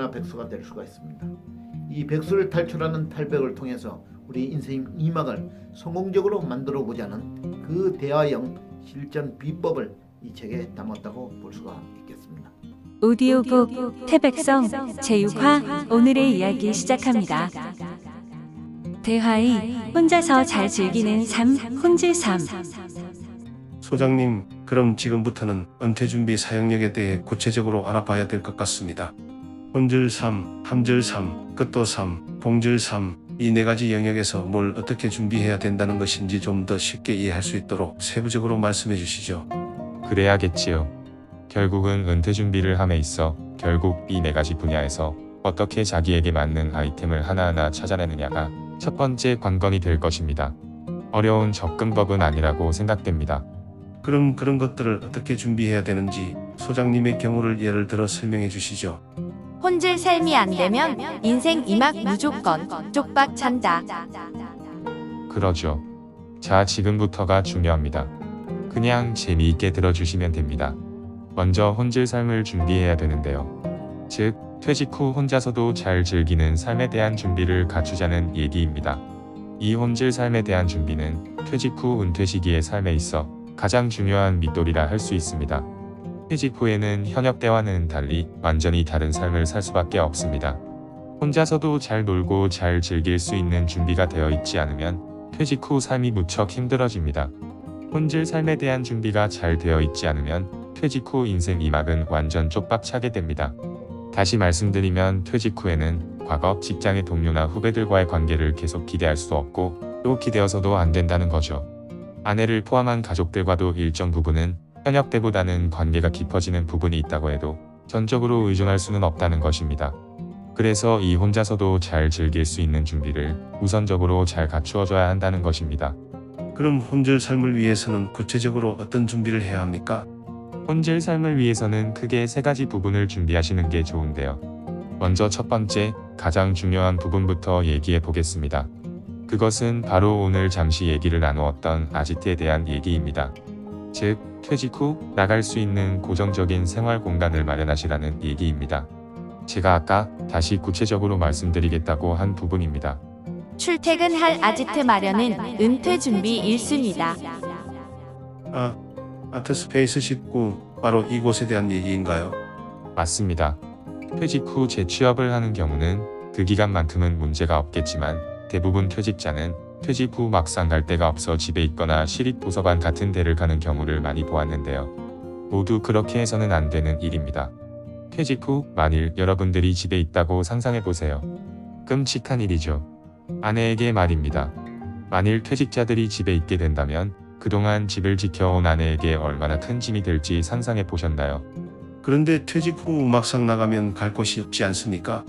천하 백수가 될 수가 있습니다. 이 백수를 탈출하는 탈백을 통해서 우리 인생 이막을 성공적으로 만들어 보자는 그 대화형 실전 비법을 이 책에 담았다고 볼 수가 있겠습니다. 오디오북 태백성 제6화 오늘의 이야기 시작합니다. 대화의 혼자서 잘 즐기는 삶 혼질삶. 소장님, 그럼 지금부터는 은퇴준비 사용력에 대해 구체적으로 알아봐야 될 것 같습니다. 혼질삼, 함질삼, 끝도삼, 봉질삼, 이 네 가지 영역에서 뭘 어떻게 준비해야 된다는 것인지 좀 더 쉽게 이해할 수 있도록 세부적으로 말씀해 주시죠. 그래야겠지요. 결국은 은퇴 준비를 함에 있어 결국 이 네 가지 분야에서 어떻게 자기에게 맞는 아이템을 하나하나 찾아내느냐가 첫 번째 관건이 될 것입니다. 어려운 접근법은 아니라고 생각됩니다. 그럼 그런 것들을 어떻게 준비해야 되는지 소장님의 경우를 예를 들어 설명해 주시죠. 혼질 삶이 안 되면 인생 이막 무조건 쪽박 찬다. 그러죠. 자, 지금부터가 중요합니다. 그냥 재미있게 들어주시면 됩니다. 먼저 혼질 삶을 준비해야 되는데요. 즉, 퇴직 후 혼자서도 잘 즐기는 삶에 대한 준비를 갖추자는 얘기입니다. 이 혼질 삶에 대한 준비는 퇴직 후 은퇴 시기의 삶에 있어 가장 중요한 밑돌이라 할 수 있습니다. 퇴직 후에는 현역 때와는 달리 완전히 다른 삶을 살 수밖에 없습니다. 혼자서도 잘 놀고 잘 즐길 수 있는 준비가 되어 있지 않으면 퇴직 후 삶이 무척 힘들어집니다. 혼질 삶에 대한 준비가 잘 되어 있지 않으면 퇴직 후 인생 이막은 완전 쪽박 차게 됩니다. 다시 말씀드리면 퇴직 후에는 과거 직장의 동료나 후배들과의 관계를 계속 기대할 수 없고 또 기대어서도 안 된다는 거죠. 아내를 포함한 가족들과도 일정 부분은 현역 때보다는 관계가 깊어지는 부분이 있다고 해도 전적으로 의존할 수는 없다는 것입니다. 그래서 이 혼자서도 잘 즐길 수 있는 준비를 우선적으로 잘 갖추어줘야 한다는 것입니다. 그럼 혼질 삶을 위해서는 구체적으로 어떤 준비를 해야 합니까? 혼질 삶을 위해서는 크게 세 가지 부분을 준비하시는 게 좋은데요. 먼저 첫 번째, 가장 중요한 부분부터 얘기해 보겠습니다. 그것은 바로 오늘 잠시 얘기를 나누었던 아지트에 대한 얘기입니다. 즉, 퇴직 후 나갈 수 있는 고정적인 생활 공간을 마련하시라는 얘기입니다. 제가 아까 다시 구체적으로 말씀드리겠다고 한 부분입니다. 출퇴근할 아지트 마련은 은퇴 준비 1순위다. 아트스페이스 19, 바로 이곳에 대한 얘기인가요? 맞습니다. 퇴직 후 재취업을 하는 경우는 그 기간만큼은 문제가 없겠지만 대부분 퇴직자는 퇴직 후 막상 갈 데가 없어 집에 있거나 시립도서관 같은 데를 가는 경우를 많이 보았는데요. 모두 그렇게 해서는 안 되는 일입니다. 퇴직 후 만일 여러분들이 집에 있다고 상상해보세요. 끔찍한 일이죠. 아내에게 말입니다. 만일 퇴직자들이 집에 있게 된다면 그동안 집을 지켜온 아내에게 얼마나 큰 짐이 될지 상상해 보셨나요? 그런데 퇴직 후 막상 나가면 갈 곳이 없지 않습니까?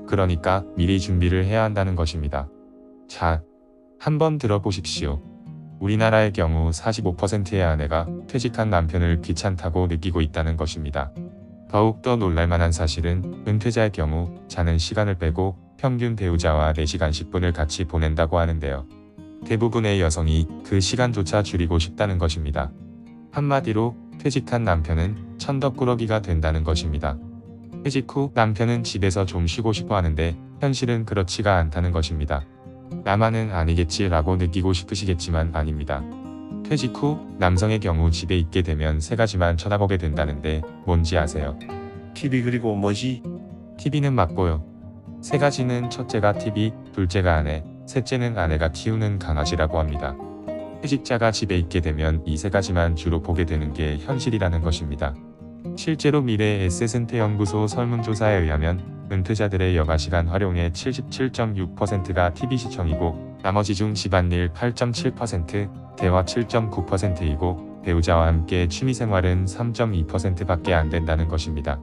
그러니까 미리 준비를 해야 한다는 것입니다. 자, 한번 들어보십시오. 우리나라의 경우 45%의 아내가 퇴직한 남편을 귀찮다고 느끼고 있다는 것입니다. 더욱더 놀랄만한 사실은 은퇴자의 경우 자는 시간을 빼고 평균 배우자와 4시간 10분을 같이 보낸다고 하는데요. 대부분의 여성이 그 시간조차 줄이고 싶다는 것입니다. 한마디로 퇴직한 남편은 천덕꾸러기가 된다는 것입니다. 퇴직 후 남편은 집에서 좀 쉬고 싶어 하는데 현실은 그렇지가 않다는 것입니다. 나만은 아니겠지 라고 느끼고 싶으시겠지만 아닙니다. 퇴직 후 남성의 경우 집에 있게 되면 세 가지만 쳐다보게 된다는데 뭔지 아세요? TV 그리고 뭐지? TV는 맞고요. 세 가지는 첫째가 TV, 둘째가 아내, 셋째는 아내가 키우는 강아지라고 합니다. 퇴직자가 집에 있게 되면 이 세 가지만 주로 보게 되는 게 현실이라는 것입니다. 실제로 미래 에셋은퇴연구소 설문조사에 의하면 은퇴자들의 여가시간 활용의 77.6%가 TV 시청이고 나머지 중 집안일 8.7%, 대화 7.9%이고 배우자와 함께 취미생활은 3.2%밖에 안 된다는 것입니다.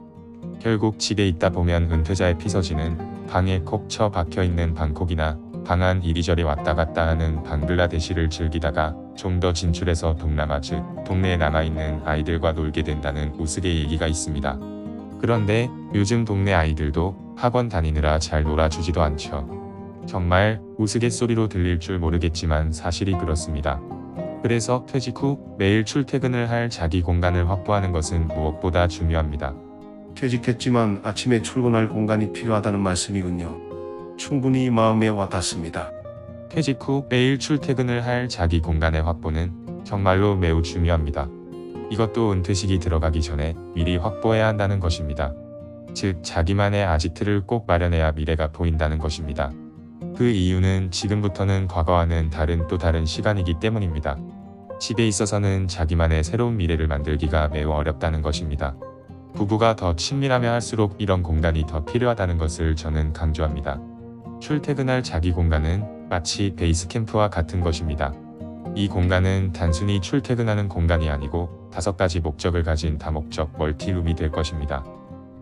결국 집에 있다 보면 은퇴자의 피서지는 방에 콕 쳐 박혀있는 방콕이나 방 안 이리저리 왔다 갔다 하는 방글라데시를 즐기다가 좀 더 진출해서 동남아 즉 동네에 남아있는 아이들과 놀게 된다는 우스개 얘기가 있습니다. 그런데 요즘 동네 아이들도 학원 다니느라 잘 놀아주지도 않죠. 정말 우스갯소리로 들릴 줄 모르겠지만 사실이 그렇습니다. 그래서 퇴직 후 매일 출퇴근을 할 자기 공간을 확보하는 것은 무엇보다 중요합니다. 퇴직했지만 아침에 출근할 공간이 필요하다는 말씀이군요. 충분히 마음에 와닿습니다. 퇴직 후 매일 출퇴근을 할 자기 공간의 확보는 정말로 매우 중요합니다. 이것도 은퇴식이 들어가기 전에 미리 확보해야 한다는 것입니다. 즉, 자기만의 아지트를 꼭 마련해야 미래가 보인다는 것입니다. 그 이유는 지금부터는 과거와는 또 다른 시간이기 때문입니다. 집에 있어서는 자기만의 새로운 미래를 만들기가 매우 어렵다는 것입니다. 부부가 더 친밀하면 할수록 이런 공간이 더 필요하다는 것을 저는 강조합니다. 출퇴근할 자기 공간은 마치 베이스 캠프와 같은 것입니다. 이 공간은 단순히 출퇴근하는 공간이 아니고 5가지 목적을 가진 다목적 멀티룸이 될 것입니다.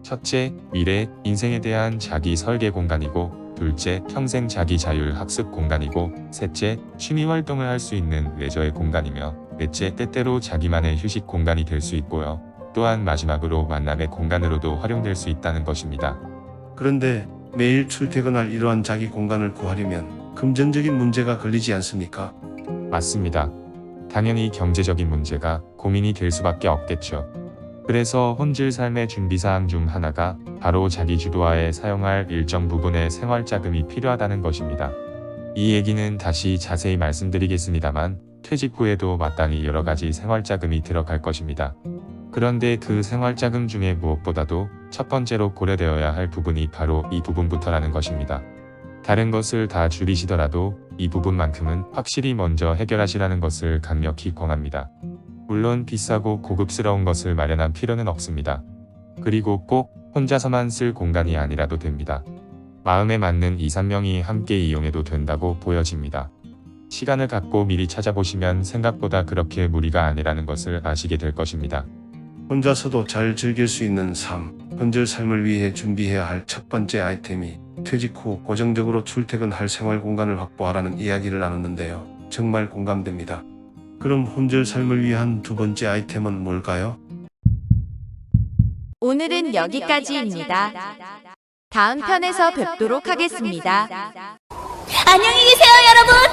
첫째, 미래, 인생에 대한 자기 설계 공간이고, 둘째, 평생 자기 자율 학습 공간이고, 셋째, 취미 활동을 할 수 있는 레저의 공간이며, 넷째, 때때로 자기만의 휴식 공간이 될 수 있고요. 또한 마지막으로 만남의 공간으로도 활용될 수 있다는 것입니다. 그런데 매일 출퇴근할 이러한 자기 공간을 구하려면 금전적인 문제가 걸리지 않습니까? 맞습니다. 당연히 경제적인 문제가 고민이 될 수밖에 없겠죠. 그래서 혼질 삶의 준비사항 중 하나가 바로 자기 주도하에 사용할 일정 부분의 생활자금이 필요하다는 것입니다. 이 얘기는 다시 자세히 말씀드리겠습니다만 퇴직 후에도 마땅히 여러 가지 생활자금이 들어갈 것입니다. 그런데 그 생활자금 중에 무엇보다도 첫 번째로 고려되어야 할 부분이 바로 이 부분부터라는 것입니다. 다른 것을 다 줄이시더라도 이 부분만큼은 확실히 먼저 해결하시라는 것을 강력히 권합니다. 물론 비싸고 고급스러운 것을 마련할 필요는 없습니다. 그리고 꼭 혼자서만 쓸 공간이 아니라도 됩니다. 마음에 맞는 2-3명이 함께 이용해도 된다고 보여집니다. 시간을 갖고 미리 찾아보시면 생각보다 그렇게 무리가 아니라는 것을 아시게 될 것입니다. 혼자서도 잘 즐길 수 있는 삶, 혼절 삶을 위해 준비해야 할 첫 번째 아이템이 퇴직 후 고정적으로 출퇴근할 생활 공간을 확보하라는 이야기를 나눴는데요. 정말 공감됩니다. 그럼 혼절 삶을 위한 두 번째 아이템은 뭘까요? 오늘은 여기까지입니다. 다음 편에서 뵙도록 하겠습니다. 안녕히 계세요, 여러분!